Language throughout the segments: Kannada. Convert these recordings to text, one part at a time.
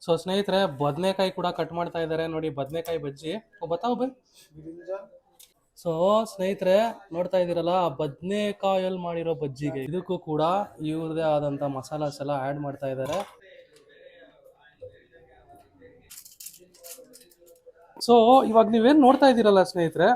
ಸೊ ಸ್ನೇಹಿತರೆ ಬದನೆಕಾಯಿ ಕೂಡ ಕಟ್ ಮಾಡ್ತಾ ಇದ್ದಾರೆ ನೋಡಿ, ಬದನೆಕಾಯಿ ಬಜ್ಜಿ. ಬತ್ತಾವ ಬೈ. ಸೊ ಸ್ನೇಹಿತರೆ ನೋಡ್ತಾ ಇದ್ದೀರಲ್ಲ, ಬದನೆಕಾಯಲ್ಲಿ ಮಾಡಿರೋ ಬಜ್ಜಿಗೆ ಇದಕ್ಕೂ ಕೂಡ ಇವ್ರದೇ ಆದಂತ ಮಸಾಲಾಸ್ ಎಲ್ಲ ಆಡ್ ಮಾಡ್ತಾ ಇದ್ದಾರೆ. ಸೊ ಇವಾಗ ನೀವೇನ್ ನೋಡ್ತಾ ಇದ್ದೀರಲ್ಲ ಸ್ನೇಹಿತರೆ,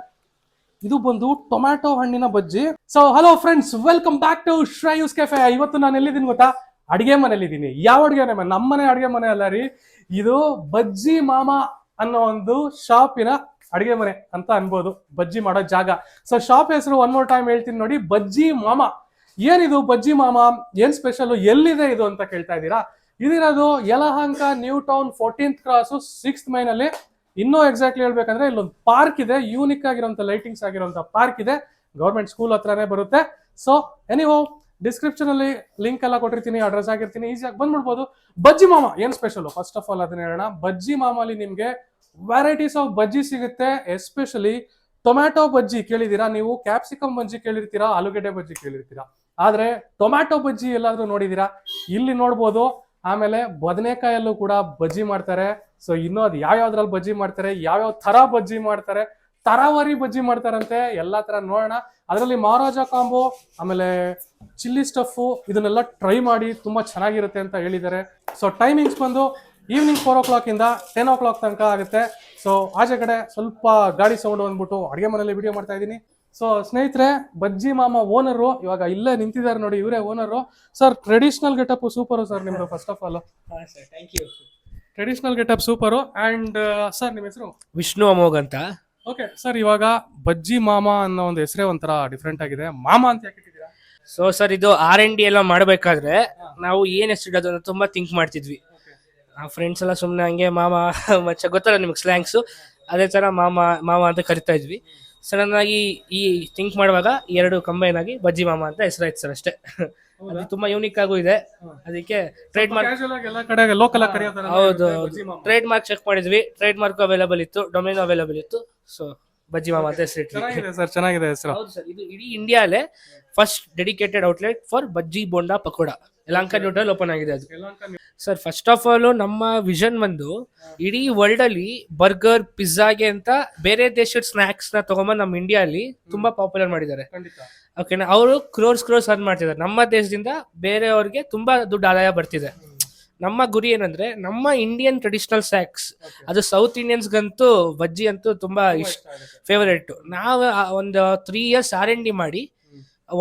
ಇದು ಬಂದು ಟೊಮ್ಯಾಟೊ ಹಣ್ಣಿನ ಬಜ್ಜಿ. So hello friends, welcome back to Shreyus cafe. ಇವತ್ತು ನಾನು ಎಲ್ಲಿದ್ದೀನಿ ಗೊತ್ತಾ? ಅಡಿಗೆ ಮನೇಲಿದ್ದೀನಿ. ಯಾವ ಅಡಿಗೆ ಮನೆ? ನಮ್ಮನೆ ಅಡಿಗೆ ಮನೆ ಅಲ್ಲ ರೀ, ಇದು ಬಜ್ಜಿ ಮಾಮ ಅನ್ನೋ ಒಂದು ಶಾಪಿನ ಅಡಿಗೆ ಮನೆ ಅಂತ ಅನ್ಬೋದು, ಬಜ್ಜಿ ಮಾಡೋ ಜಾಗ. ಸೊ ಶಾಪ್ ಹೆಸರು ಒನ್ ಮೋರ್ ಟೈಮ್ ಹೇಳ್ತೀನಿ ನೋಡಿ, ಬಜ್ಜಿ ಮಾಮ. ಏನಿದು ಬಜ್ಜಿ ಮಾಮ, ಏನ್ ಸ್ಪೆಷಲ್, ಎಲ್ಲಿದೆ ಇದು ಅಂತ ಕೇಳ್ತಾ ಇದ್ದೀರಾ? ಇದಿರೋದು Yelahanka new town 14th cross 6th main ಅಲ್ಲಿ. ಇನ್ನೂ ಎಕ್ಸಾಕ್ಟ್ಲಿ ಹೇಳ್ಬೇಕಂದ್ರೆ ಇಲ್ಲೊಂದು ಪಾರ್ಕ್ ಇದೆ, ಯೂನಿಕ್ ಆಗಿರುವಂತ ಲೈಟಿಂಗ್ಸ್ ಆಗಿರುವಂತ ಪಾರ್ಕ್ ಇದೆ, ಗೌರ್ಮೆಂಟ್ ಸ್ಕೂಲ್ ಹತ್ರನೇ ಬರುತ್ತೆ. ಸೊ ಎನಿಹೋ ಡಿಸ್ಕ್ರಿಪ್ಷನ್ ಅಲ್ಲಿ ಲಿಂಕ್ ಎಲ್ಲ ಕೊಟ್ಟಿರ್ತೀನಿ, ಅಡ್ರೆಸ್ ಆಗಿರ್ತೀನಿ, ಈಸಿಯಾಗಿ ಬಂದ್ಬಿಡ್ಬೋದು. ಬಜ್ಜಿ ಮಾಮ ಏನ್ ಸ್ಪೆಷಲ್, ಫಸ್ಟ್ ಆಫ್ ಆಲ್ ಅದನ್ನ ಹೇಳೋಣ. ಬಜ್ಜಿ ಮಾಮಲ್ಲಿ ನಿಮ್ಗೆ ವೆರೈಟೀಸ್ ಆಫ್ ಬಜ್ಜಿ ಸಿಗುತ್ತೆ. ಎಸ್ಪೆಷಲಿ ಟೊಮ್ಯಾಟೊ ಬಜ್ಜಿ ಕೇಳಿದೀರಾ ನೀವು, ಕ್ಯಾಪ್ಸಿಕಮ್ ಬಜ್ಜಿ ಕೇಳಿರ್ತೀರಾ, ಆಲೂಗಡ್ಡೆ ಬಜ್ಜಿ ಕೇಳಿರ್ತೀರಾ, ಆದ್ರೆ ಟೊಮ್ಯಾಟೊ ಬಜ್ಜಿ ಎಲ್ಲಾದ್ರೂ ನೋಡಿದೀರಾ? ಇಲ್ಲಿ ನೋಡ್ಬೋದು. ಆಮೇಲೆ ಬದನೆಕಾಯಲ್ಲೂ ಕೂಡ ಬಜ್ಜಿ ಮಾಡ್ತಾರೆ. ಸೊ ಇನ್ನೂ ಅದು ಯಾವ್ಯಾವ್ದ್ರಲ್ಲಿ ಬಜ್ಜಿ ಮಾಡ್ತಾರೆ, ಯಾವ್ಯಾವ ತರ ಬಜ್ಜಿ ಮಾಡ್ತಾರೆ, ತರಾವರಿ ಬಜ್ಜಿ ಮಾಡ್ತಾರಂತೆ, ಎಲ್ಲಾ ತರ ನೋಡೋಣ. ಅದರಲ್ಲಿ ಮಹಾರಾಜ ಕಾಂಬೋ, ಆಮೇಲೆ ಚಿಲ್ಲಿ ಸ್ಟಫ್, ಇದನ್ನೆಲ್ಲ ಟ್ರೈ ಮಾಡಿ ತುಂಬಾ ಚೆನ್ನಾಗಿರುತ್ತೆ ಅಂತ ಹೇಳಿದ್ದಾರೆ. ಸೊ ಟೈಮಿಂಗ್ಸ್ ಬಂದು ಈವ್ನಿಂಗ್ 4 o'clock ಇಂದ 10 o'clock ತನಕ ಆಗುತ್ತೆ. ಸೊ ಆಚೆ ಕಡೆ ಸ್ವಲ್ಪ ಗಾಡಿ ಸೌಂಡ್ ಬಂದ್ಬಿಟ್ಟು ಅಡುಗೆ ಮನೇಲಿ ವಿಡಿಯೋ ಮಾಡ್ತಾ ಇದ್ದೀನಿ. ಸೊ ಸ್ನೇಹಿತರೆ, ಬಜ್ಜಿ ಮಾಮ ಓನರು ಇವಾಗ ಇಲ್ಲೇ ನಿಂತಿದ್ದಾರೆ ನೋಡಿ, ಇವರೇ owner. Sir traditional getup super sir ನಿಮ್ದು. First of all traditional getup super. And sir ನಿಮ್ಮ ಹೆಸರು? ವಿಷ್ಣು ಅಮೋಘ್ ಅಂತ. ಓಕೆ ಸರ್, ಇವಾಗ ಬಜ್ಜಿ ಮಾಮ ಅನ್ನೋ ಒಂದು ಹೆಸರೇ ಒಂಥರ ಡಿಫ್ರೆಂಟ್ ಆಗಿದೆ. ಮಾಮ ಅಂತ ಯಾಕೆ ಇಟ್ಟಿದ್ದೀರಾ? ಸೊ ಸರ್, ಇದು R&D ಎಲ್ಲ ಮಾಡಬೇಕಾದ್ರೆ ನಾವು ಏನ್ ಹೆಸರು ಇಡೋದು ಅಂತ ತುಂಬಾ ಥಿಂಕ್ ಮಾಡ್ತಿದ್ವಿ. ಆ ಫ್ರೆಂಡ್ಸ್ ಎಲ್ಲ ಸುಮ್ಮನೆ ಹಂಗೆ ಮಾಮ ಮಚ್ಚ, ಗೊತ್ತಲ್ಲ ನಿಮ್ಗೆ ಸ್ಲ್ಯಾಂಗ್ಸು, ಅದೇ ತರ ಮಾಮ ಮಾಮ ಅಂತ ಕರಿತಾ ಇದ್ವಿ. ಸಡನ್ ಆಗಿ ಈ ಥಿಂಕ್ ಮಾಡುವಾಗ ಎರಡು ಕಂಬೈನ್ ಆಗಿ ಬಜ್ಜಿ ಮಾಮ ಅಂತ ಹೆಸರಾಯ್ತು ಸರ್, ಅಷ್ಟೇ. ಅದು ತುಂಬಾ ಯೂನಿಕ್ ಆಗು ಇದೆ, ಅದಕ್ಕೆ ಟ್ರೇಡ್ ಮಾರ್ಕ್. ಎಲ್ಲ ಕಡೆ ಲೋಕಲ್ ಆಗಿ ಕರೆಯೋತಾರೆ. ಹೌದು, ಟ್ರೇಡ್ ಮಾರ್ಕ್ ಚೆಕ್ ಮಾಡಿದ್ವಿ, ಟ್ರೇಡ್ ಮಾರ್ಕ್ ಅವೈಲೇಬಲ್ ಇತ್ತು, ಡೊಮೇನ್ ಅವೈಲೇಬಲ್ ಇತ್ತು. ಸೊ ಬಜ್ಜಿ ಮಾಮ ಅಂತ ಹೆಸರಿಟ್ವಿ. ಚೆನ್ನಾಗಿದೆ ಸರ್, ಚೆನ್ನಾಗಿದೆ ಹೆಸರು. ಹೌದು ಸರ್, ಇದು ಇಡೀ ಇಂಡಿಯಾಲೇ first dedicated outlet for bajji bonda pakoda Yelahanka neutral open ಆಗಿದೆ ಅದು. ಸರ್ ಫಸ್ಟ್ ಆಫ್ ಆಲ್ ನಮ್ಮ ವಿಷನ್ ಬಂದು ಇಡೀ ವರ್ಲ್ಡ್ ಅಲ್ಲಿ ಬರ್ಗರ್, ಪಿಜ್ಜಾಗೆ ಅಂತ ಬೇರೆ ದೇಶದ ಸ್ನಾಕ್ಸ್ ನ ತಗೊಂಬಂದು ನಮ್ಮ ಇಂಡಿಯಾಲಿ ತುಂಬಾ ಪಾಪ್ಯುಲರ್ ಮಾಡಿದ್ದಾರೆ. ಓಕೆನಾ, ಅವರು ಕ್ರೋರ್ಸ್ ಅರ್ನ್ ಮಾಡ್ತಿದ್ದಾರೆ. ನಮ್ಮ ದೇಶದಿಂದ ಬೇರೆಯವ್ರಿಗೆ ತುಂಬಾ ದುಡ್ಡು ಆದಾಯ ಬರ್ತಿದೆ. ನಮ್ಮ ಗುರಿ ಏನಂದ್ರೆ ನಮ್ಮ ಇಂಡಿಯನ್ ಟ್ರೆಡಿಷನಲ್ ಸ್ನಾಕ್ಸ್, ಅದು ಸೌತ್ ಇಂಡಿಯನ್ಸ್ಗಂತೂ ಬಜ್ಜಿ ಅಂತೂ ತುಂಬಾ ಫೇವರೇಟ್. ನಾವು ಒಂದು 3 years R&D ಮಾಡಿ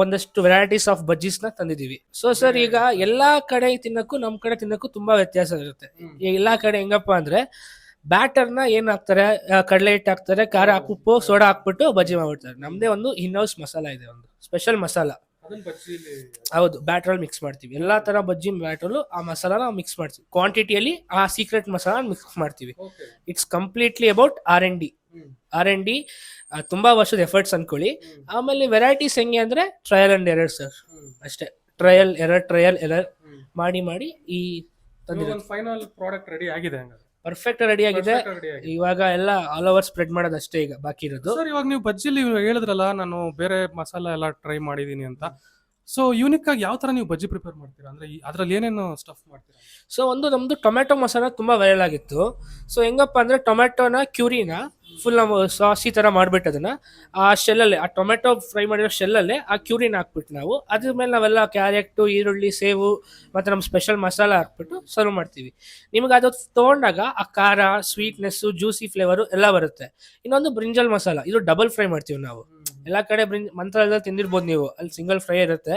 ಒಂದಷ್ಟು ವೆರೈಟೀಸ್ ಆಫ್ ಬಜ್ಜೀಸ್ ನ ತಂದಿದೀವಿ. ಸೊ ಸರ್, ಈಗ ಎಲ್ಲಾ ಕಡೆ ತಿನ್ನಕ್ಕೂ ನಮ್ ಕಡೆ ತಿನ್ನಕ್ಕೂ ತುಂಬಾ ವ್ಯತ್ಯಾಸ ಇರುತ್ತೆ. ಎಲ್ಲಾ ಕಡೆ ಹೆಂಗಪ್ಪ ಅಂದ್ರೆ ಬ್ಯಾಟರ್ ನ ಏನ್ ಹಾಕ್ತಾರೆ, ಕಡಲೆ ಹಿಟ್ಟು ಹಾಕ್ತಾರೆ, ಖಾರ ಉಪ್ಪು ಸೋಡಾ ಹಾಕ್ಬಿಟ್ಟು ಬಜ್ಜಿ ಮಾಡ್ಬಿಡ್ತಾರೆ. ನಮ್ದೇ ಒಂದು ಇನ್ಹೌಸ್ ಮಸಾಲ ಇದೆ, ಒಂದು ಸ್ಪೆಷಲ್ ಮಸಾಲ. ಹೌದು, ಬ್ಯಾಟರ್ ಮಿಕ್ಸ್ ಮಾಡ್ತೀವಿ. ಎಲ್ಲಾ ತರ ಬಜ್ಜಿ ಬ್ಯಾಟರ್ ಆ ಮಸಾಲ ಮಿಕ್ಸ್ ಮಾಡ್ತೀವಿ ಕ್ವಾಂಟಿಟಿಯಲ್ಲಿ. ಆ ಸೀಕ್ರೆಟ್ ಮಸಾಲ ಮಿಕ್ಸ್ ಮಾಡ್ತೀವಿ. ಇಟ್ಸ್ ಕಂಪ್ಲೀಟ್ಲಿ ಅಬೌಟ್ R&D, ತುಂಬಾ ವರ್ಷದ ಎಫರ್ಟ್ಸ್ ಅನ್ಕೊಳ್ಳಿ. ಆಮೇಲೆ ವೆರೈಟೀಸ್ ಹೆಂಗೆ ಅಂದ್ರೆ ಟ್ರಯಲ್ ಅಂಡ್ ಎರರ್ ಸರ್, ಅಷ್ಟೇ. ಟ್ರಯಲ್ ಎರರ್ ಮಾಡಿ ಈ ಫೈನಲ್ ಪ್ರಾಡಕ್ಟ್ ರೆಡಿ ಆಗಿದೆ, ಪರ್ಫೆಕ್ಟ್ ರೆಡಿ ಆಗಿದೆ. ಇವಾಗ ಎಲ್ಲ ಆಲ್ ಓವರ್ ಸ್ಪ್ರೆಡ್ ಮಾಡೋದಷ್ಟೇ ಈಗ ಬಾಕಿ ಇರೋದು. ಸರ್ ಇವಾಗ ನೀವು ಬಜ್ಜಿಲಿ ಹೇಳಿದ್ರಲ್ಲ, ನಾನು ಬೇರೆ ಮಸಾಲ ಎಲ್ಲ ಟ್ರೈ ಮಾಡಿದೀನಿ ಅಂತ. ಸೊ ಯೂನಿಕ್ ಆಗಿ ಯಾವ ತರ ನೀವು ಬಜ್ಜಿ ಪ್ರಿಪೇರ್ ಮಾಡ್ತೀರಾ, ಅಂದ್ರೆ ಅದ್ರಲ್ಲಿ ಏನೇನು ಸ್ಟಫ್ ಮಾಡ್ತೀರಾ? ಸೊ ನಮ್ದು ಟೊಮ್ಯಾಟೊ ಮಸಾಲ ತುಂಬಾ ವೈರಲ್ ಆಗಿತ್ತು. ಸೊ ಹೆಂಗಪ್ಪ ಅಂದ್ರೆ ಟೊಮ್ಯಾಟೊನ ಕ್ಯೂರಿನ ಫುಲ್ ನಾವು ಸಾಸಿ ತರ ಮಾಡ್ಬಿಟ್ಟು ಅದನ್ನ ಆ ಶೆಲ್ಲಲ್ಲೇ, ಆ ಟೊಮೆಟೊ ಫ್ರೈ ಮಾಡಿರೋ ಶೆಲ್ಲಲ್ಲೇ ಆ ಕ್ಯೂರಿನ ಹಾಕ್ಬಿಟ್ಟು ನಾವು ಅದ್ರ ಮೇಲೆ ನಾವೆಲ್ಲ ಕ್ಯಾರೆಟ್, ಈರುಳ್ಳಿ, ಸೇವು ಮತ್ತೆ ನಮ್ಮ ಸ್ಪೆಷಲ್ ಮಸಾಲ ಹಾಕ್ಬಿಟ್ಟು ಸರ್ವ್ ಮಾಡ್ತೀವಿ. ನಿಮ್ಗೆ ಅದು ತಗೊಂಡಾಗ ಆ ಖಾರ, ಸ್ವೀಟ್ನೆಸ್, ಜ್ಯೂಸಿ ಫ್ಲೇವರ್ ಎಲ್ಲ ಬರುತ್ತೆ. ಇನ್ನೊಂದು ಬ್ರಿಂಜಲ್ ಮಸಾಲ, ಇದು ಡಬಲ್ ಫ್ರೈ ಮಾಡ್ತೀವಿ ನಾವು. ಎಲ್ಲಾ ಕಡೆ ಮಂತ್ರಾಲಯದಲ್ಲಿ ತಿಂದಿರ್ಬೋದು ನೀವು, ಅಲ್ಲಿ ಸಿಂಗಲ್ ಫ್ರೈ ಇರುತ್ತೆ.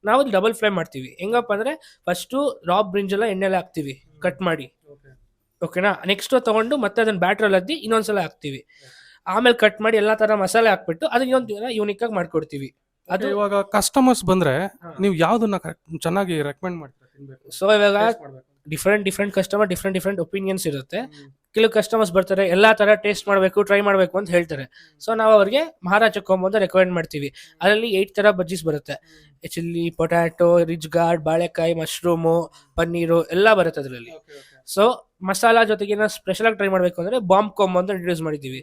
ನಾವು ಡಬಲ್ ಫ್ರೈ ಮಾಡ್ತೀವಿ. ಹೆಂಗಪ್ಪ ಅಂದ್ರೆ ಫಸ್ಟು ರಾಬ್ ಬ್ರಿಂಜಲ್ ಎಣ್ಣೆಲ್ಲ ಹಾಕ್ತಿವಿ ಕಟ್ ಮಾಡಿ, ಓಕೆನಾ. ನೆಕ್ಸ್ಟ್ ತಗೊಂಡು ಮತ್ತೆ ಅದನ್ನ ಬ್ಯಾಟ್ರಲ್ಲಿ ಅದ್ದಿ ಇನ್ನೊಂದ್ಸಲ ಹಾಕ್ತಿವಿ. ಆಮೇಲೆ ಕಟ್ ಮಾಡಿ ಎಲ್ಲಾ ತರ ಮಸಾಲೆ ಹಾಕ್ಬಿಟ್ಟು ಅದನ್ನ ಇನ್ನೊಂದು ಯೂನಿಕ್ ಆಗಿ ಮಾಡ್ಕೊಡ್ತೀವಿ. ಅದು ಇವಾಗ ಕಸ್ಟಮರ್ಸ್ ಬಂದ್ರೆ ನೀವು ಯಾವ್ದನ್ನ ಚೆನ್ನಾಗಿ ರೆಕಮೆಂಡ್ ಮಾಡ್ತೀರಾ ತಿನ್ಬೇಕು? ಸೊ ಇವಾಗ ಡಿಫ್ರೆಂಟ್ ಕಸ್ಟಮರ್ ಡಿಫ್ರೆಂಟ್ ಒಪಿನಿಯನ್ಸ್ ಇರುತ್ತೆ. ಕೆಲವು ಕಸ್ಟಮರ್ಸ್ ಬರ್ತಾರೆ, ಎಲ್ಲಾ ತರ ಟೇಸ್ಟ್ ಮಾಡಬೇಕು, ಟ್ರೈ ಮಾಡಬೇಕು ಅಂತ ಹೇಳ್ತಾರೆ. ಸೊ ನಾವು ಅವ್ರಿಗೆ ಮಹಾರಾಜ ಕಾಂಬೋ ಅಂತ ರೆಕಮೆಂಡ್ ಮಾಡ್ತೀವಿ. ಅದರಲ್ಲಿ 8 ತರ ಬಜ್ಜೀಸ್ ಬರುತ್ತೆ. ಚಿಲ್ಲಿ, ಪೊಟ್ಯಾಟೊ, ರಿಚ್ ಗಾರ್ಡ್, ಬಾಳೆಕಾಯಿ, ಮಶ್ರೂಮು, ಪನ್ನೀರು ಎಲ್ಲ ಬರುತ್ತೆ ಅದರಲ್ಲಿ. ಸೊ ಮಸಾಲಾ ಜೊತೆಗೆ ಸ್ಪೆಷಲ್ ಆಗಿ ಟ್ರೈ ಮಾಡಬೇಕು ಅಂದ್ರೆ ಬಾಂಬ್ ಕಾಂಬೋ ಅಂತ ಇಂಟ್ರೊಡ್ಯೂಸ್ ಮಾಡಿದೀವಿ.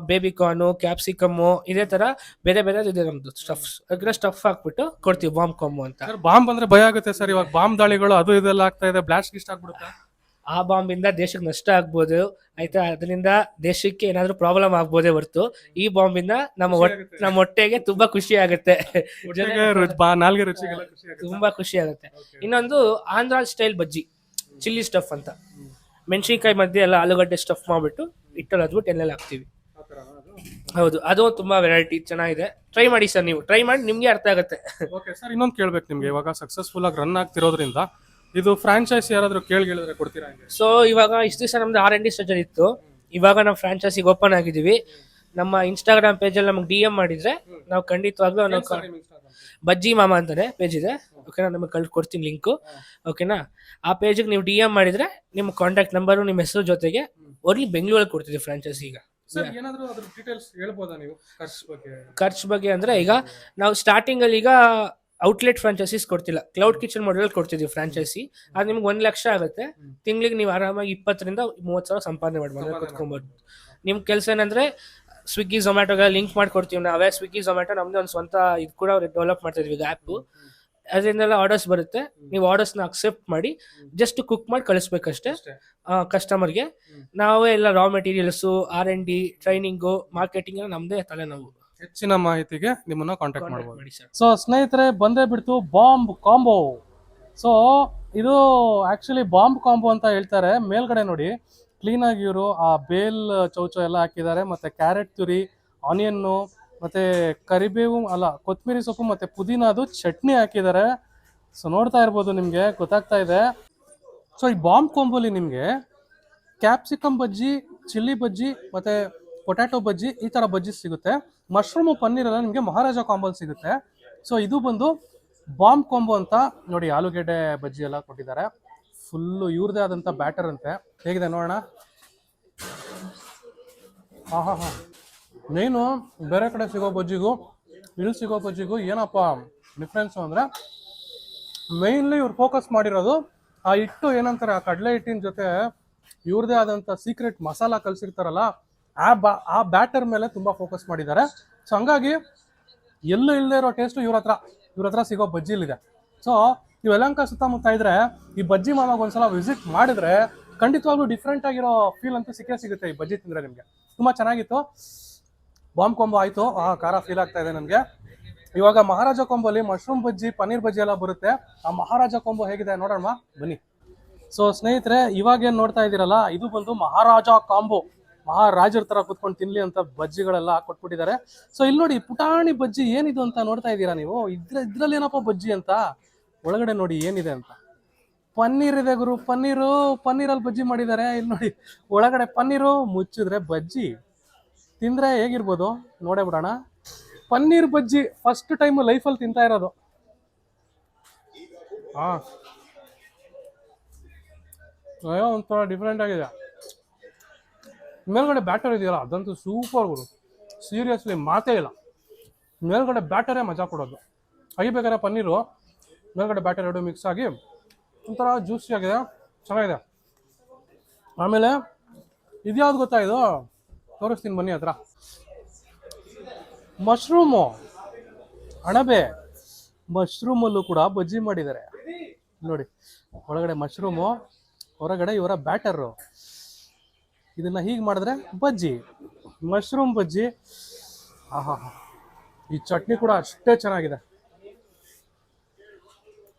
ಬೇಬಿ ಕಾರ್ನು, ಕ್ಯಾಪ್ಸಿಕಮ್ಮು, ಇದೇ ತರ ಬೇರೆ ಇದೆ ನಮ್ದು ಸ್ಟಫ್ಸ್. ಅದಕ್ಕೆ ಸ್ಟಫ್ ಹಾಕ್ಬಿಟ್ಟು ಕೊಡ್ತೀವಿ ಬಾಂಬ್ ಕಾಂಬೋ ಅಂತ. ಬಾಂಬ್ ಅಂದ್ರೆ ಭಯ ಆಗುತ್ತೆ ಸರ್, ಇವಾಗ ಬಾಂಬ್ ದಾಳಿಗಳು ಅದು ಇದೆಲ್ಲ ಆಗ್ತಾ ಇದೆ, ಬ್ಲಾಸ್ಟ್ ಗಿಸ್ಟ್ ಆಗ್ಬಿಡುತ್ತೆ. ಆ ಬಾಂಬಿಂದ ದೇಶಕ್ಕೆ ನಷ್ಟ ಆಗ್ಬೋದು ಆಯ್ತಾ, ಅದರಿಂದ ದೇಶಕ್ಕೆ ಏನಾದ್ರೂ ಪ್ರಾಬ್ಲಮ್ ಆಗ್ಬೋದೇ ಹೊರ್ತು ಈ ಬಾಂಬಿಂದ ನಮ್ಮ ಹೊಟ್ಟೆಗೆ ತುಂಬಾ ಖುಷಿ ಆಗುತ್ತೆ. ನಾಲ್ಗೆ ರುಚಿಗೆಲ್ಲ ಖುಷಿ ಆಗುತ್ತೆ. ತುಂಬಾ ಖುಷಿ ಆಗುತ್ತೆ. ಇನ್ನೊಂದು ಆಂಧ್ರ ಸ್ಟೈಲ್ ಬಜ್ಜಿ, ಚಿಲ್ಲಿ ಸ್ಟಫ್ ಅಂತ, ಮೆಣಸಿನ್ಕಾಯಿ ಮಧ್ಯೆ ಎಲ್ಲ ಆಲೂಗಡ್ಡೆ ಸ್ಟಫ್ ಮಾಡ್ಬಿಟ್ಟು ಹಿಟ್ಟಲ್ಲಿ ಹದ್ಬಿಟ್ಟು ಎಣ್ಣೆಲ್ಲಿ ಹಾಕ್ತಿವಿ. ಹೌದು, ಅದು ತುಂಬಾ ವೆರೈಟಿ ಚೆನ್ನಾಗಿದೆ. ಟ್ರೈ ಮಾಡಿ ಸರ್, ನೀವು ಟ್ರೈ ಮಾಡಿ ನಿಮ್ಗೆ ಅರ್ಥ ಆಗುತ್ತೆ. ಓಕೆ ಸರ್, ಇನ್ನೊಂದು ಕೇಳ್ಬೇಕು ನಿಮ್ಗೆ, ಇವಾಗ ಸಕ್ಸಸ್ಫುಲ್ ಆಗಿ ರನ್ ಆಗ್ತಿರೋದ್ರಿಂದ ಇದು ಫ್ರಾಂಚೈಸಿ ಯಾರಾದ್ರೂ ಕೇಳಿದ್ರೆ ಕೊಡ್ತೀರಾ? ಸೊ ಇವಾಗ ಇಷ್ಟು ದಿವಸ ನಮ್ದು R&D ಸ್ಟೇಜಲ್ಲಿ ಇತ್ತು, ಇವಾಗ ನಾವು ಫ್ರಾಂಚೈಸಿಗೆ ಓಪನ್ ಆಗಿದ್ದೀವಿ. ನಮ್ಮ ಇನ್ಸ್ಟಾಗ್ರಾಮ್ ಪೇಜಲ್ಲಿ ನಮಗೆ DM ಮಾಡಿದ್ರೆ ನಾವು ಖಂಡಿತವಾಗ್ಲೂ ಬಜ್ಜಿ ಮಾಮ ಅಂತಾನೆ ಪೇಜ್ ಇದೆ, ಓಕೆನಾ, ನಮಗೆ ಕೊಡ್ತೀನಿ ಲಿಂಕು, ಓಕೆನಾ. ಆ ಪೇಜಿಗೆ ನೀವು DM ಮಾಡಿದ್ರೆ ನಿಮ್ಮ ಕಾಂಟ್ಯಾಕ್ಟ್ ನಂಬರು ನಿಮ್ಮ ಹೆಸರು ಜೊತೆಗೆ ಓನ್ಲಿ ಬೆಂಗಳೂರಲ್ಲಿ ಕೊಡ್ತಿದ್ದೀವಿ ಫ್ರಾಂಚೈಸಿ. ಈಗ ಏನಾದರೂ ಅದ್ರ ಡೀಟೇಲ್ಸ್ ಹೇಳ್ಬೋದಾ ನೀವು ಖರ್ಚು ಬಗ್ಗೆ? ಅಂದ್ರೆ ಈಗ ನಾವು ಸ್ಟಾರ್ಟಿಂಗ್ ಅಲ್ಲಿ ಈಗ ಔಟ್ಲೆಟ್ ಫ್ರಾಂಚೈಸಿಸ್ ಕೊಡ್ತಿಲ್ಲ, ಕ್ಲೌಡ್ ಕಿಚನ್ ಮಾಡೆಲ್ ಕೊಡ್ತಿದ್ದೀವಿ ಫ್ರಾಂಚೈಸಿ. ಅದು ನಿಮ್ಗೆ 1 ಲಕ್ಷ ಆಗುತ್ತೆ ತಿಂಗಳಿಗೆ. ನೀವು ಆರಾಮಾಗಿ 20,000 to 30,000 ಸಂಪಾದನೆ ಮಾಡ್ಬೋದು, ಕುತ್ಕೊಬೋದು. ನಿಮ್ ಕೆಲಸ ಏನಂದ್ರೆ ಸ್ವಿಗ್ಗಿ ಝೊಮ್ಯಾಟೋಗೆ ಲಿಂಕ್ ಮಾಡ್ಕೊಡ್ತೀವಿ ನಾವೇ. ಸ್ವಿಗ್ಗಿ ಝೊಮ್ಯಾಟೋ ನಮ್ದೇ ಒಂದು ಸ್ವಂತ ಇದು ಕೂಡ ಡೆವಲಪ್ ಮಾಡ್ತಾ ಇದೀವಿ ಆ್ಯಪ್. ಅದರಿಂದೆಲ್ಲ ಆರ್ಡರ್ಸ್ ಬರುತ್ತೆ, ನೀವು ಆರ್ಡರ್ಸ್ನ ಅಕ್ಸೆಪ್ಟ್ ಮಾಡಿ ಜಸ್ಟ್ ಕುಕ್ ಮಾಡಿ ಕಳಿಸ್ಬೇಕಷ್ಟೇ ಕಸ್ಟಮರ್ಗೆ. ನಾವೇ ಎಲ್ಲ ರಾ ಮೆಟೀರಿಯಲ್ಸು, R&D, ಟ್ರೈನಿಂಗು, ಮಾರ್ಕೆಟಿಂಗ್ ಎಲ್ಲ ನಮ್ದೇ ತಲೆ ನಾವು. ಹೆಚ್ಚಿನ ಮಾಹಿತಿಗೆ ನಿಮ್ಮನ್ನ ಕಾಂಟ್ಯಾಕ್ಟ್ ಮಾಡಬಹುದು. ಸೊ ಸ್ನೇಹಿತರೆ, ಬಂದೇ ಬಿಡ್ತು ಬಾಂಬ್ ಕಾಂಬೋ. ಸೊ ಇದು ಆಕ್ಚುಲಿ ಬಾಂಬ್ ಕಾಂಬೋ ಅಂತ ಹೇಳ್ತಾರೆ. ಮೇಲ್ಗಡೆ ನೋಡಿ ಕ್ಲೀನ್ ಆಗಿ ಇವರು ಆ ಬೇಲ್ ಚೌಚೌ ಎಲ್ಲ ಹಾಕಿದ್ದಾರೆ, ಮತ್ತೆ ಕ್ಯಾರೆಟ್ ತುರಿ, ಆನಿಯನ್ನು, ಮತ್ತೆ ಕರಿಬೇವು ಅಲ್ಲ ಕೊತ್ತಂಬರಿ ಸೊಪ್ಪು ಮತ್ತೆ ಪುದೀನದು ಚಟ್ನಿ ಹಾಕಿದ್ದಾರೆ. ಸೊ ನೋಡ್ತಾ ಇರ್ಬೋದು, ನಿಮಗೆ ಗೊತ್ತಾಗ್ತಾ ಇದೆ. ಸೊ ಈ ಬಾಂಬ್ ಕಾಂಬೋಲಿ ನಿಮಗೆ ಕ್ಯಾಪ್ಸಿಕಮ್ ಬಜ್ಜಿ, ಚಿಲ್ಲಿ ಬಜ್ಜಿ ಮತ್ತೆ ಪೊಟ್ಯಾಟೊ ಬಜ್ಜಿ, ಈ ತರ ಬಜ್ಜಿ ಸಿಗುತ್ತೆ. ಮಶ್ರೂಮು ಪನ್ನೀರ್ ಎಲ್ಲ ನಿಮಗೆ ಮಹಾರಾಜ ಕಾಂಬೋಲ್ ಸಿಗುತ್ತೆ. ಸೊ ಇದು ಬಂದು ಬಾಂಬ್ ಕಾಂಬೋ ಅಂತ ನೋಡಿ. ಆಲೂಗೆಡ್ಡೆ ಬಜ್ಜಿ ಎಲ್ಲ ಕೊಟ್ಟಿದ್ದಾರೆ, ಫುಲ್ಲು ಇವ್ರದೇ ಆದಂಥ ಬ್ಯಾಟರ್ ಅಂತೆ. ಹೇಗಿದೆ ನೋಡೋಣ. ಹಾಂ ಹಾಂ ಹಾಂ ಮೇನು ಬೇರೆ ಕಡೆ ಸಿಗೋ ಬಜ್ಜಿಗೂ ಇಲ್ಲಿ ಸಿಗೋ ಬಜ್ಜಿಗೂ ಏನಪ್ಪ ಡಿಫ್ರೆನ್ಸು ಅಂದರೆ, ಮೇಯ್ನ್ಲಿ ಇವ್ರು ಫೋಕಸ್ ಮಾಡಿರೋದು ಆ ಹಿಟ್ಟು ಏನಂತಾರೆ, ಆ ಕಡಲೆ ಹಿಟ್ಟಿನ ಜೊತೆ ಇವ್ರದೇ ಆದಂಥ ಸೀಕ್ರೆಟ್ ಮಸಾಲ ಕಲಿಸಿರ್ತಾರಲ್ಲ, ಆ ಬ್ಯಾಟರ್ ಮೇಲೆ ತುಂಬ ಫೋಕಸ್ ಮಾಡಿದ್ದಾರೆ. ಸೊ ಹಂಗಾಗಿ ಎಲ್ಲೂ ಇಲ್ಲದೆ ಇರೋ ಟೇಸ್ಟು ಇವ್ರ ಹತ್ರ ಸಿಗೋ ಬಜ್ಜಿಲಿದೆ. ಸೊ ನೀವು ಯಲಹಂಕ ಸುತ್ತಮುತ್ತ ಇದ್ರೆ ಈ ಬಜ್ಜಿ ಮಾಮಾಗ ಒಂದ್ಸಲ ವಿಸಿಟ್ ಮಾಡಿದ್ರೆ ಖಂಡಿತವಾಗ್ಲೂ ಡಿಫ್ರೆಂಟ್ ಆಗಿರೋ ಫೀಲ್ ಅಂತೂ ಸಿಗುತ್ತೆ. ಈ ಬಜ್ಜಿ ತಿಂದರೆ ನಿಮಗೆ ತುಂಬ ಚೆನ್ನಾಗಿತ್ತು. ಬಾಂಬ್ ಕೊಂಬೋ ಆಯಿತು, ಖಾರ ಫೀಲ್ ಆಗ್ತಾ ಇದೆ ನನಗೆ. ಇವಾಗ ಮಹಾರಾಜ ಕೊಂಬೋಲಿ ಮಶ್ರೂಮ್ ಬಜ್ಜಿ, ಪನ್ನೀರ್ ಬಜ್ಜಿ ಎಲ್ಲ ಬರುತ್ತೆ. ಆ ಮಹಾರಾಜ ಕೊಂಬೋ ಹೇಗಿದೆ ನೋಡೋಣ ಬನ್ನಿ. ಸೊ ಸ್ನೇಹಿತರೆ, ಇವಾಗೇನು ನೋಡ್ತಾ ಇದ್ದೀರಲ್ಲ, ಇದು ಬಂದು ಮಹಾರಾಜ ಕಾಂಬೋ. ಮಹಾರಾಜರ ತರ ಕುತ್ಕೊಂಡು ತಿನ್ಲಿ ಅಂತ ಬಜ್ಜಿಗಳೆಲ್ಲ ಕೊಟ್ಬಿಟ್ಟಿದ್ದಾರೆ. ಸೊ ಇಲ್ಲಿ ನೋಡಿ ಪುಟಾಣಿ ಬಜ್ಜಿ ಏನಿದು ಅಂತ ನೋಡ್ತಾ ಇದ್ದೀರಾ ನೀವು. ಇದ್ರಲ್ಲಿ ಏನಪ್ಪ ಬಜ್ಜಿ ಅಂತ, ಒಳಗಡೆ ನೋಡಿ ಏನಿದೆ ಅಂತ. ಪನ್ನೀರ್ ಇದೆ ಗುರು, ಪನ್ನೀರಲ್ಲಿ ಬಜ್ಜಿ ಮಾಡಿದ್ದಾರೆ. ಇಲ್ಲಿ ನೋಡಿ ಒಳಗಡೆ ಪನ್ನೀರು, ಮುಚ್ಚಿದ್ರೆ ಬಜ್ಜಿ. ತಿಂದ್ರೆ ಹೇಗಿರ್ಬೋದು ನೋಡೇ ಬಿಡೋಣ. ಪನ್ನೀರ್ ಬಜ್ಜಿ ಫಸ್ಟ್ ಟೈಮ್ ಲೈಫಲ್ಲಿ ತಿಂತಾ ಇರೋದು. ಒಂಥರ ಡಿಫ್ರೆಂಟ್ ಆಗಿದೆ. ಮೇಲ್ಗಡೆ ಬ್ಯಾಟರ್ ಇದೆಯಲ್ಲ ಅದಂತೂ ಸೂಪರ್ ಗುರು, ಸೀರಿಯಸ್ಲಿ ಮಾತೇ ಇಲ್ಲ. ಮೇಲ್ಗಡೆ ಬ್ಯಾಟರೇ ಮಜಾ ಕೊಡೋದು. ಬೇಕಾದ್ರೆ ಪನ್ನೀರು ಮೇಲ್ಗಡೆ ಬ್ಯಾಟರ್ ಎರಡು ಮಿಕ್ಸ್ ಆಗಿ ಒಂಥರ ಜ್ಯೂಸಿ ಆಗಿದೆ, ಚೆನ್ನಾಗಿದೆ. ಆಮೇಲೆ ಇದ್ಯಾವ್ದು ಗೊತ್ತಾ, ಇದು ತೋರಿಸ್ತೀನಿ ಬನ್ನಿ ಹತ್ರ. ಮಶ್ರೂಮು, ಅಣಬೆ ಮಶ್ರೂಮಲ್ಲೂ ಕೂಡ ಬಜ್ಜಿ ಮಾಡಿದ್ದಾರೆ ನೋಡಿ. ಒಳಗಡೆ ಮಶ್ರೂಮು, ಹೊರಗಡೆ ಇವರ ಬ್ಯಾಟರು. ಇದನ್ನ ಹೀಗೆ ಮಾಡಿದ್ರೆ ಬಜ್ಜಿ, ಮಶ್ರೂಮ್ ಬಜ್ಜಿ. ಆಹಾ, ಈ ಚಟ್ನಿ ಕೂಡ ಅಷ್ಟೇ ಚೆನ್ನಾಗಿದೆ.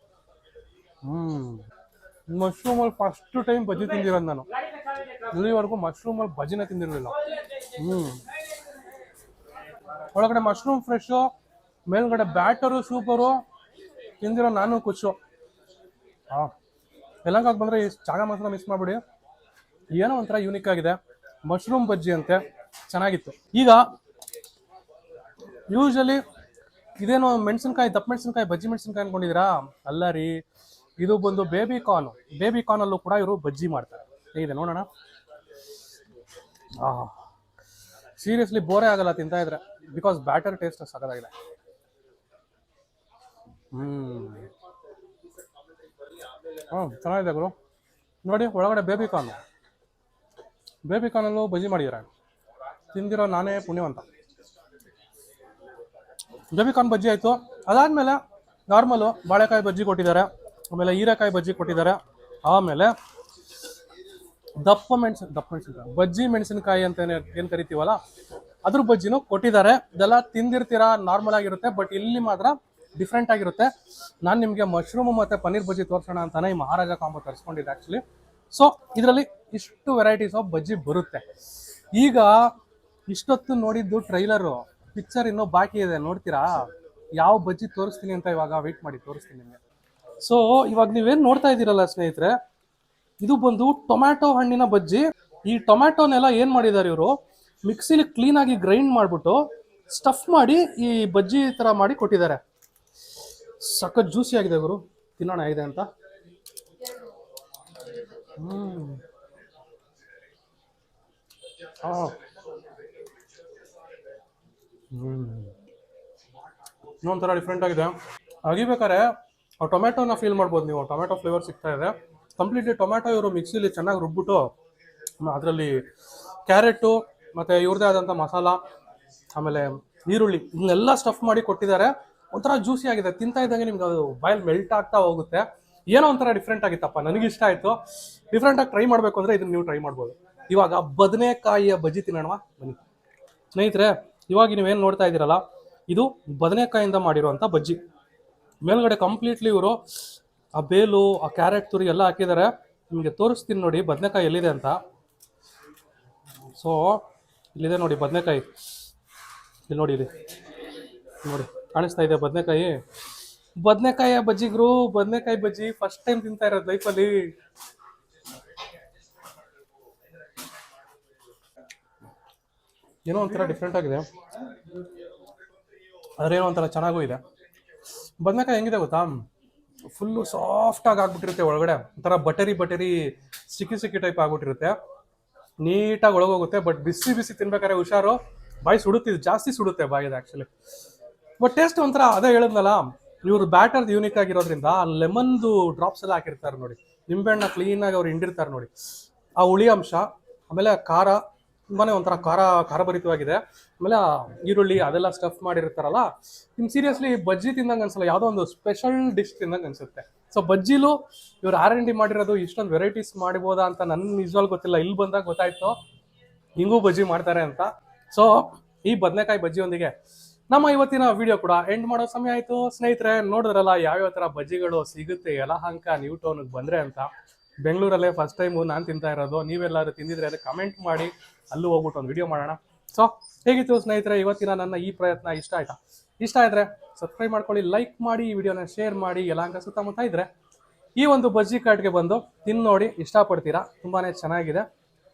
ಮಶ್ರೂಮಲ್ಲಿ ಫಸ್ಟ್ ಟೈಮ್ ಬಜ್ಜಿ ತಿಂದಿರೋದು ನಾನು. ಇಲ್ಲಿವರೆಗೂ ಮಶ್ರೂಮಲ್ಲಿ ಬಜ್ಜಿನ ತಿಂದಿರಲಿಲ್ಲ. ಒಳಗಡೆ ಮಶ್ರೂಮ್ ಫ್ರೆಶು, ಮೇಲ್ಗಡೆ ಬ್ಯಾಟರು ಸೂಪರು. ತಿಂದಿರೋ ನಾನು ಖುಷು. ಯಲಹಂಕಕ್ಕೆ ಬಂದರೆ ಈ ಚಾಗ ಮಸಾಲ ಮಿಸ್ ಮಾಡಿಬಿಡಿ, ಏನೋ ಒಂಥರ ಯೂನಿಕ್ ಆಗಿದೆ. ಮಶ್ರೂಮ್ ಬಜ್ಜಿ ಅಂತೆ, ಚೆನ್ನಾಗಿತ್ತು. ಈಗ ಯೂಶಲಿ ಇದೇನು ಮೆಣಸಿನ್ಕಾಯಿ, ದಪ್ಪ ಮೆಣಸಿನ್ಕಾಯಿ, ಬಜ್ಜಿ ಮೆಣಸಿನ್ಕಾಯಿ ಅನ್ಕೊಂಡಿದ್ದೀರಾ? ಅಲ್ಲ ರೀ, ಇದು ಬಂದು ಬೇಬಿ ಕಾರ್ನಲ್ಲೂ ಕೂಡ ಇವರು ಬಜ್ಜಿ ಮಾಡ್ತಾರೆ. ಹೇಗಿದೆ ನೋಡೋಣ. ಸೀರಿಯಸ್ಲಿ ಬೋರೇ ಆಗಲ್ಲ ತಿಂತಾ ಇದ್ರೆ, ಬಿಕಾಸ್ ಬ್ಯಾಟರ್ ಟೇಸ್ಟ್ ಸಖತ್ತಾಗಿದೆ. ಚೆನ್ನಾಗಿದೆ ಗುರು. ನೋಡಿ ಒಳಗಡೆ ಬೇಬಿ ಕಾರ್ನಲ್ಲೂ ಬಜ್ಜಿ ಮಾಡಿದ್ದಾರೆ. ತಿಂದಿರೋ ನಾನೇ ಪುಣ್ಯವಂತ. ಬೇಬಿ ಕಾರ್ನ್ ಬಜ್ಜಿ ಆಯಿತು. ಅದಾದಮೇಲೆ ನಾರ್ಮಲು ಬಾಳೆಕಾಯಿ ಬಜ್ಜಿ ಕೊಟ್ಟಿದ್ದಾರೆ, ಆಮೇಲೆ ಹೀರೆಕಾಯಿ ಬಜ್ಜಿ ಕೊಟ್ಟಿದ್ದಾರೆ, ಆಮೇಲೆ ದಪ್ಪ ಮೆಣಸಿನಕಾಯಿ ಬಜ್ಜಿ ಮೆಣಸಿನಕಾಯಿ ಅಂತ ಏನ್ ಕರಿತೀವಲ್ಲ ಅದ್ರ ಬಜ್ಜಿನೂ ಕೊಟ್ಟಿದ್ದಾರೆ. ಇದೆಲ್ಲ ತಿಂದಿರ್ತೀರಾ, ನಾರ್ಮಲ್ ಆಗಿರುತ್ತೆ, ಬಟ್ ಇಲ್ಲಿ ಮಾತ್ರ ಡಿಫ್ರೆಂಟ್ ಆಗಿರುತ್ತೆ. ನಾನು ನಿಮಗೆ ಮಶ್ರೂಮ್ ಮತ್ತೆ ಪನ್ನೀರ್ ಬಜ್ಜಿ ತೋರಿಸೋಣ ಅಂತಾನೆ ಈ ಮಹಾರಾಜ ಕಾಂಬೋ ತರಿಸ್ಕೊಂಡಿದ್ದೆ ಆಕ್ಚುಲಿ. ಸೊ ಇದರಲ್ಲಿ ಇಷ್ಟು ವೆರೈಟೀಸ್ ಆಫ್ ಬಜ್ಜಿ ಬರುತ್ತೆ. ಈಗ ಇಷ್ಟೊತ್ತು ನೋಡಿದ್ದು ಟ್ರೈಲರು, ಪಿಕ್ಚರ್ ಇನ್ನೂ ಬಾಕಿ ಇದೆ, ನೋಡ್ತೀರಾ? ಯಾವ ಬಜ್ಜಿ ತೋರಿಸ್ತೀನಿ ಅಂತ ಇವಾಗ ವೆಯ್ಟ್ ಮಾಡಿ, ತೋರಿಸ್ತೀನಿ ನಿಮಗೆ. ಸೊ ಇವಾಗ ನೀವೇನು ನೋಡ್ತಾ ಇದ್ದೀರಲ್ಲ ಸ್ನೇಹಿತರೆ, ಇದು ಬಂದು ಟೊಮ್ಯಾಟೊ ಹಣ್ಣಿನ ಬಜ್ಜಿ. ಈ ಟೊಮ್ಯಾಟೊನೆಲ್ಲ ಏನು ಮಾಡಿದ್ದಾರೆ ಇವರು, ಮಿಕ್ಸಿಲಿ ಕ್ಲೀನಾಗಿ ಗ್ರೈಂಡ್ ಮಾಡಿಬಿಟ್ಟು ಸ್ಟಫ್ ಮಾಡಿ ಈ ಬಜ್ಜಿ ಥರ ಮಾಡಿ ಕೊಟ್ಟಿದ್ದಾರೆ. ಸಖತ್ ಜ್ಯೂಸಿ ಆಗಿದೆ ಗುರು, ತಿನ್ನೋಣ ಇದೆ ಅಂತ. ಇನ್ನೊಂಥರ ಡಿಫ್ರೆಂಟ್ ಆಗಿದೆ. ಅಗಿಬೇಕಾರೆ ಆ ಟೊಮ್ಯಾಟೋನ ಫೀಲ್ ಮಾಡ್ಬೋದು ನೀವು, ಟೊಮ್ಯಾಟೊ ಫ್ಲೇವರ್ ಸಿಗ್ತಾ ಇದೆ. ಕಂಪ್ಲೀಟ್ಲಿ ಟೊಮ್ಯಾಟೊ ಇವರು ಮಿಕ್ಸಿಲಿ ಚೆನ್ನಾಗಿ ರುಬ್ಬಿಟ್ಟು ಅದರಲ್ಲಿ ಕ್ಯಾರೆಟು ಮತ್ತು ಇವ್ರದ್ದೇ ಆದಂಥ ಮಸಾಲ, ಆಮೇಲೆ ಈರುಳ್ಳಿ ಇದನ್ನೆಲ್ಲ ಸ್ಟಫ್ ಮಾಡಿ ಕೊಟ್ಟಿದ್ದಾರೆ. ಒಂಥರ ಜ್ಯೂಸಿ ಆಗಿದೆ, ತಿಂತಾ ಇದ್ದಂಗೆ ನಿಮ್ಗೆ ಅದು ಬಾಯಲ್ಲಿ ಮೆಲ್ಟ್ ಆಗ್ತಾ ಹೋಗುತ್ತೆ. ಏನೋ ಒಂಥರ ಡಿಫ್ರೆಂಟ್ ಆಗಿತ್ತಪ್ಪ, ನನಗಿಷ್ಟ ಆಯಿತು. ಡಿಫ್ರೆಂಟಾಗಿ ಟ್ರೈ ಮಾಡಬೇಕು ಅಂದರೆ ಇದನ್ನು ನೀವು ಟ್ರೈ ಮಾಡ್ಬೋದು. ಇವಾಗ ಬದನೆಕಾಯಿಯ ಬಜ್ಜಿ ತಿನ್ನೋಣ ಬನ್ನಿ ಸ್ನೇಹಿತರೆ. ಇವಾಗ ನೀವೇನು ನೋಡ್ತಾ ಇದ್ದೀರಲ್ಲ, ಇದು ಬದನೆಕಾಯಿಂದ ಮಾಡಿರುವಂಥ ಬಜ್ಜಿ. ಮೇಲ್ಗಡೆ ಕಂಪ್ಲೀಟ್ಲಿ ಇವರು ಆ ಬೇಲು, ಆ ಕ್ಯಾರೆಟ್ ತುರಿ ಎಲ್ಲ ಹಾಕಿದ್ದಾರೆ. ನಿಮಗೆ ತೋರಿಸ್ತೀನಿ ನೋಡಿ ಬದನೆಕಾಯಿ ಎಲ್ಲಿದೆ ಅಂತ. ಸೊ ಇಲ್ಲಿದೆ ನೋಡಿ ಬದನೆಕಾಯಿ, ಇಲ್ಲಿ ನೋಡಿ, ಇಲ್ಲಿ ನೋಡಿ ಕಾಣಿಸ್ತಾ ಇದೆ ಬದನೆಕಾಯಿ. ಬದನೆಕಾಯಿಯ ಬಜ್ಜಿಗ್ರು, ಬದನೆಕಾಯಿ ಬಜ್ಜಿ ಫಸ್ಟ್ ಟೈಮ್ ತಿಂತಾ ಇರೋದು ಲೈಫಲ್ಲಿ. ಏನೋ ಒಂಥರ ಡಿಫ್ರೆಂಟ್ ಆಗಿದೆ, ಅದೇನೋ ಒಂಥರ ಚೆನ್ನಾಗೂ ಇದೆ. ಬದನೆಕಾಯಿ ಹೆಂಗಿದೆ ಗೊತ್ತಾ, ಫುಲ್ಲು ಸಾಫ್ಟಾಗಿ ಆಗ್ಬಿಟ್ಟಿರುತ್ತೆ ಒಳಗಡೆ, ಒಂಥರ ಬಟರಿ ಸಿಕ್ಕಿ ಟೈಪ್ ಆಗ್ಬಿಟ್ಟಿರುತ್ತೆ, ನೀಟಾಗಿ ಒಳಗೋಗುತ್ತೆ. ಬಟ್ ಬಿಸಿ ತಿನ್ಬೇಕಾದ್ರೆ ಹುಷಾರು, ಬಾಯಿ ಸುಡುತ್ತಿದ್ದು, ಜಾಸ್ತಿ ಸುಡುತ್ತೆ ಬಾಯಿದು ಆ್ಯಕ್ಚುಲಿ. ಬಟ್ ಟೇಸ್ಟ್ ಒಂಥರ ಅದೇ ಹೇಳಿದ್ನಲ್ಲ, ಇವರು ಬ್ಯಾಟರ್ ಯೂನಿಕ್ ಆಗಿರೋದ್ರಿಂದ ಲೆಮನ್ದು ಡ್ರಾಪ್ಸ್ ಎಲ್ಲ ಹಾಕಿರ್ತಾರೆ ನೋಡಿ, ನಿಂಬೆಹಣ್ಣ ಕ್ಲೀನಾಗಿ ಅವ್ರು ಹಿಂಡಿರ್ತಾರೆ ನೋಡಿ, ಆ ಹುಳಿ ಅಂಶ, ಆಮೇಲೆ ಖಾರ, ತುಂಬಾ ಒಂಥರ ಖಾರಭರಿತವಾಗಿದೆ. ಆಮೇಲೆ ಈರುಳ್ಳಿ ಅದೆಲ್ಲ ಸ್ಟಫ್ ಮಾಡಿರ್ತಾರಲ್ಲ, ನಿಮ್ಗೆ ಸೀರಿಯಸ್ಲಿ ಬಜ್ಜಿ ತಿಂದಂಗೆ ಅನ್ಸಲ್ಲ, ಯಾವುದೋ ಒಂದು ಸ್ಪೆಷಲ್ ಡಿಶ್ ತಿಂದಂಗೆ ಅನ್ಸುತ್ತೆ. ಸೊ ಬಜ್ಜಿಲು ಇವ್ರು R&D ಮಾಡಿರೋದು, ಇಷ್ಟೊಂದು ವೆರೈಟೀಸ್ ಮಾಡ್ಬೋದಾ ಅಂತ ನನ್ನ ನಿಜವಾಗ್ಲೂ ಗೊತ್ತಿಲ್ಲ. ಇಲ್ಲಿ ಬಂದಾಗ ಗೊತ್ತಾಯ್ತು ಹಿಂಗೂ ಬಜ್ಜಿ ಮಾಡ್ತಾರೆ ಅಂತ. ಸೊ ಈ ಬದನೆಕಾಯಿ ಬಜ್ಜಿಯೊಂದಿಗೆ ನಮ್ಮ ಇವತ್ತಿನ ವಿಡಿಯೋ ಕೂಡ ಎಂಡ್ ಮಾಡೋ ಸಮಯ ಆಯಿತು ಸ್ನೇಹಿತರೆ. ನೋಡಿದ್ರಲ್ಲ ಯಾವ್ಯಾವ ಥರ ಬಜ್ಜಿಗಳು ಸಿಗುತ್ತೆ ಯಲಹಂಕ ನ್ಯೂ ಟೌನ್ಗೆ ಬಂದರೆ ಅಂತ. ಬೆಂಗಳೂರಲ್ಲೇ ಫಸ್ಟ್ ಟೈಮು ನಾನು ತಿಂತಾ ಇರೋದು. ನೀವೆಲ್ಲರೂ ತಿಂದಿದ್ರೆ ಅದಕ್ಕೆ ಕಮೆಂಟ್ ಮಾಡಿ, ಅಲ್ಲೂ ಹೋಗ್ಬಿಟ್ಟು ಒಂದು ವಿಡಿಯೋ ಮಾಡೋಣ. ಸೊ ಹೇಗಿತ್ತು ಸ್ನೇಹಿತರೆ ಇವತ್ತಿನ ನನ್ನ ಈ ಪ್ರಯತ್ನ? ಇಷ್ಟ ಆಯ್ತಾ? ಇಷ್ಟ ಆದರೆ ಸಬ್ಸ್ಕ್ರೈಬ್ ಮಾಡ್ಕೊಳ್ಳಿ, ಲೈಕ್ ಮಾಡಿ, ಈ ವಿಡಿಯೋನ ಶೇರ್ ಮಾಡಿ. ಯಲಹಂಕ ಸುತ್ತಮುತ್ತ ಇದ್ದರೆ ಈ ಒಂದು ಬಜ್ಜಿ ಕಾರ್ಟ್ಗೆ ಬಂದು ತಿಂದು ನೋಡಿ, ಇಷ್ಟಪಡ್ತೀರಾ. ತುಂಬಾ ಚೆನ್ನಾಗಿದೆ.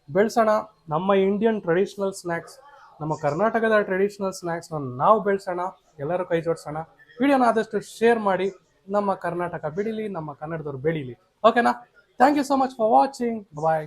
ಬೆಳೆಸೋಣ ನಮ್ಮ ಇಂಡಿಯನ್ ಟ್ರೆಡಿಷ್ನಲ್ ಸ್ನ್ಯಾಕ್ಸ್, ನಮ್ಮ ಕರ್ನಾಟಕದ ಟ್ರೆಡಿಷ್ನಲ್ ಸ್ನ್ಯಾಕ್ಸ್ನ ನಾವು ಬೆಳೆಸೋಣ, ಎಲ್ಲರೂ ಕೈ ಜೋಡಿಸೋಣ. ವಿಡಿಯೋನ ಆದಷ್ಟು ಶೇರ್ ಮಾಡಿ. ನಮ್ಮ ಕರ್ನಾಟಕ ಬೆಳೀಲಿ, ನಮ್ಮ ಕನ್ನಡದವ್ರು ಬೆಳೀಲಿ. ಓಕೆನಾ? Thank you so much for watching. Bye.